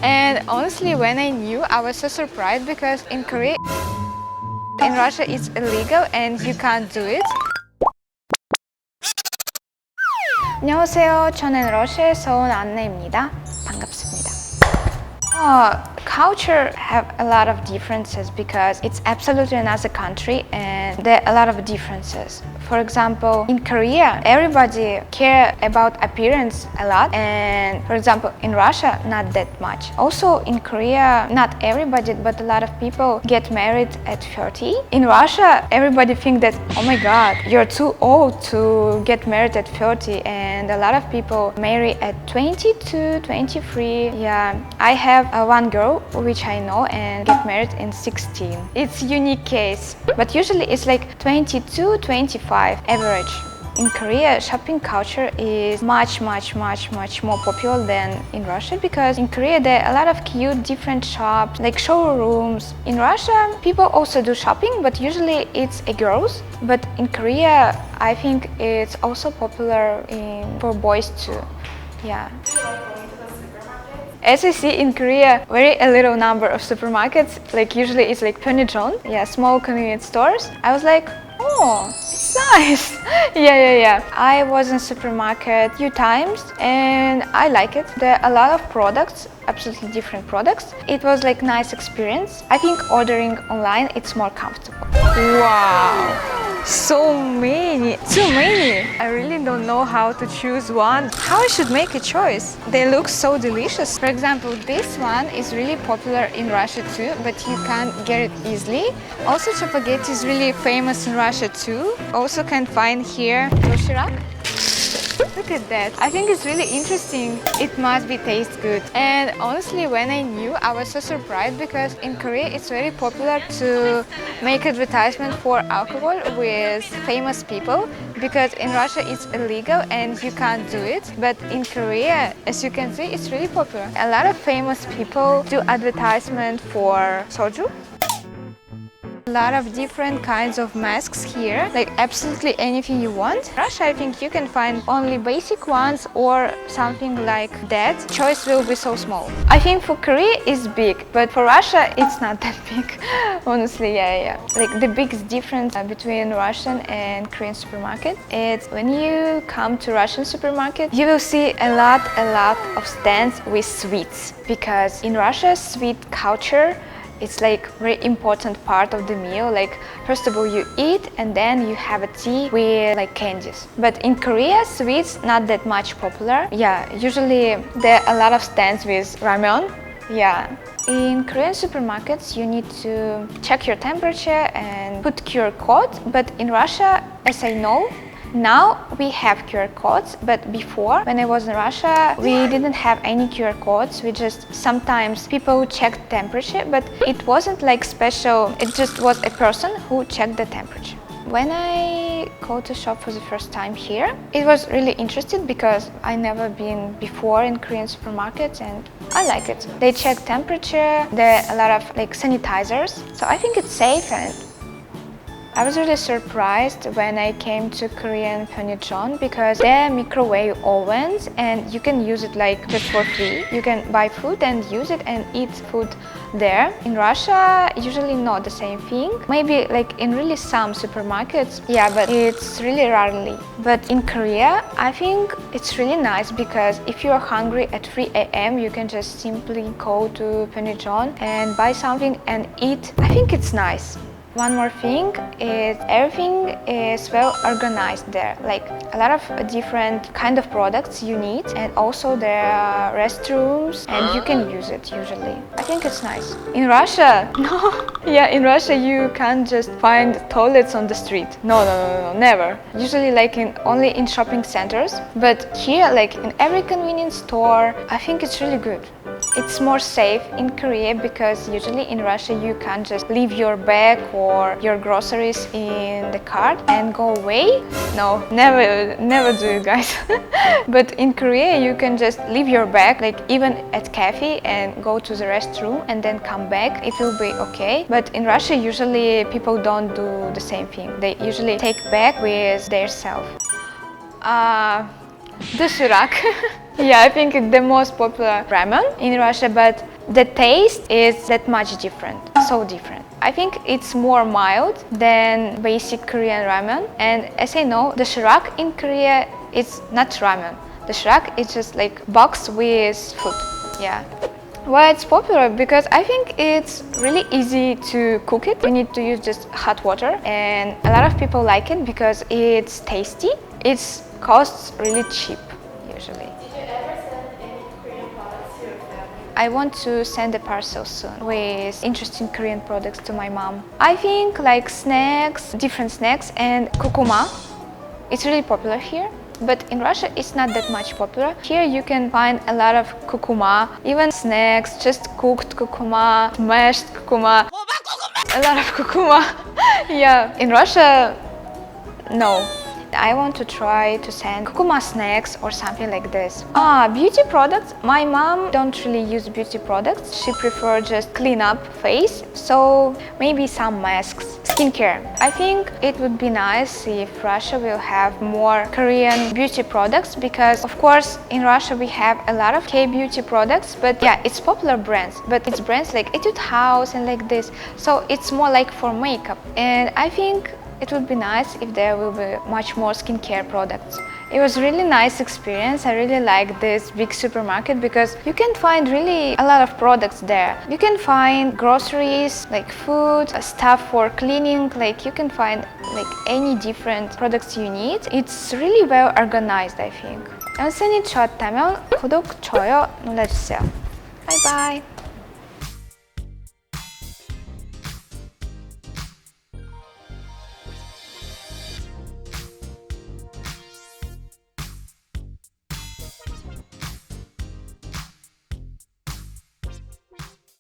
And honestly, when I knew, I was so surprised because in Korea, in Russia, it's illegal and you can't do it. 안녕하세요. 저는 러시아에서 온 안나입니다. 반갑습니다. Culture have a lot of differences because it's absolutely another country and there are a lot of differences. For example, in Korea, everybody care about appearance a lot, and for example, in Russia, not that much. Also, in Korea, not everybody, but a lot of people get married at 30. In Russia, everybody think that, oh my god, you're too old to get married at 30, and a lot of people marry at 22, 23. Yeah, I have one girl which I know and get married in 16. It's a unique case, but usually it's like 22, 25 average. In Korea, shopping culture is much more popular than in Russia because in Korea there are a lot of cute different shops, like showrooms. In Russia, people also do shopping, but usually it's a girls. But in Korea, I think it's also popular for boys too. Yeah. As I see in Korea, very a little number of supermarkets, like usually it's like Pyeongchon, yeah, small convenience stores. I was like, oh, it's nice. Yeah. I was in supermarket a few times and I like it. There are a lot of products, absolutely different products. It was like nice experience. I think ordering online, it's more comfortable. Wow. So many, too many. I really don't know how to choose one. How I should make a choice? They look so delicious. For example, this one is really popular in Russia too, but you can't get it easily. Also, chapaghetti is really famous in Russia too. Also can find here doshirak. Look at that. I think it's really interesting. It must be taste good. And honestly, when I knew, I was so surprised because in Korea it's very popular to make advertisement for alcohol with famous people because in Russia it's illegal and you can't do it. But in Korea, as you can see, it's really popular. A lot of famous people do advertisement for soju. A lot of different kinds of masks here, like absolutely anything you want. In Russia, I think you can find only basic ones or something like that. Choice will be so small. I think for Korea it's big, but for Russia it's not that big. Honestly, yeah. Like the biggest difference between Russian and Korean supermarket is when you come to Russian supermarket, you will see a lot of stands with sweets because in Russia, sweet culture, it's like very important part of the meal. Like first of all you eat and then you have a tea with like candies. But in Korea, sweets not that much popular. Yeah, usually there are a lot of stands with ramen. Yeah. In Korean supermarkets, you need to check your temperature and put QR code. But in Russia, as I know, now we have QR codes, but before, when I was in Russia, we didn't have any QR codes. We just sometimes people checked temperature, but it wasn't like special. It just was a person who checked the temperature. When I go to shop for the first time here, it was really interesting because I never been before in Korean supermarkets and I like it. They check temperature, there are a lot of like sanitizers, so I think it's safe and I was really surprised when I came to Korean Pyeongchon because there are microwave ovens and you can use it like just for free. You can buy food and use it and eat food there. In Russia, usually not the same thing. Maybe like in really some supermarkets, yeah, but it's really rarely. But in Korea, I think it's really nice because if you're hungry at 3 a.m., you can just simply go to Pyeongchon and buy something and eat. I think it's nice. One more thing is everything is well organized there, like a lot of different kind of products you need and also there are restrooms and you can use it usually. I think it's nice. In Russia, no. Yeah, in Russia you can't just find toilets on the street. No, never. Usually like only in shopping centers, but here like in every convenience store, I think it's really good. It's more safe in Korea because usually in Russia you can't just leave your bag or your groceries in the cart and go away. No, never do it, guys. But in Korea you can just leave your bag like even at cafe and go to the restroom and then come back. It will be okay. But in Russia usually people don't do the same thing. They usually take bag with their self. Doshirak. Yeah, I think it's the most popular ramen in Russia, but the taste is that much different, so different. I think it's more mild than basic Korean ramen, and as I know, the shirak in Korea is not ramen. The shirak is just like box with food. Yeah. Why it's popular? Because I think it's really easy to cook it. You need to use just hot water, and a lot of people like it because it's tasty. It costs really cheap usually. I want to send a parcel soon with interesting Korean products to my mom. I think like snacks, different snacks, and kukuma. It's really popular here, but in Russia it's not that much popular. Here you can find a lot of kukuma, even snacks, just cooked kukuma, mashed kukuma, a lot of kukuma. Yeah, in Russia, no. I want to try to send kukuma snacks or something like this. Beauty products. My mom don't really use beauty products. She prefers just clean up face. So maybe some masks. Skincare. I think it would be nice if Russia will have more Korean beauty products because of course in Russia we have a lot of K-beauty products, but yeah, it's popular brands, but it's brands like Etude House and like this. So it's more like for makeup. And I think it would be nice if there will be much more skincare products. It was really nice experience. I really like this big supermarket because you can find really a lot of products there. You can find groceries, like food, stuff for cleaning, like you can find like any different products you need. It's really well organized, I think. 영상이 좋았다면 구독, 좋아요 눌러주세요. Bye bye.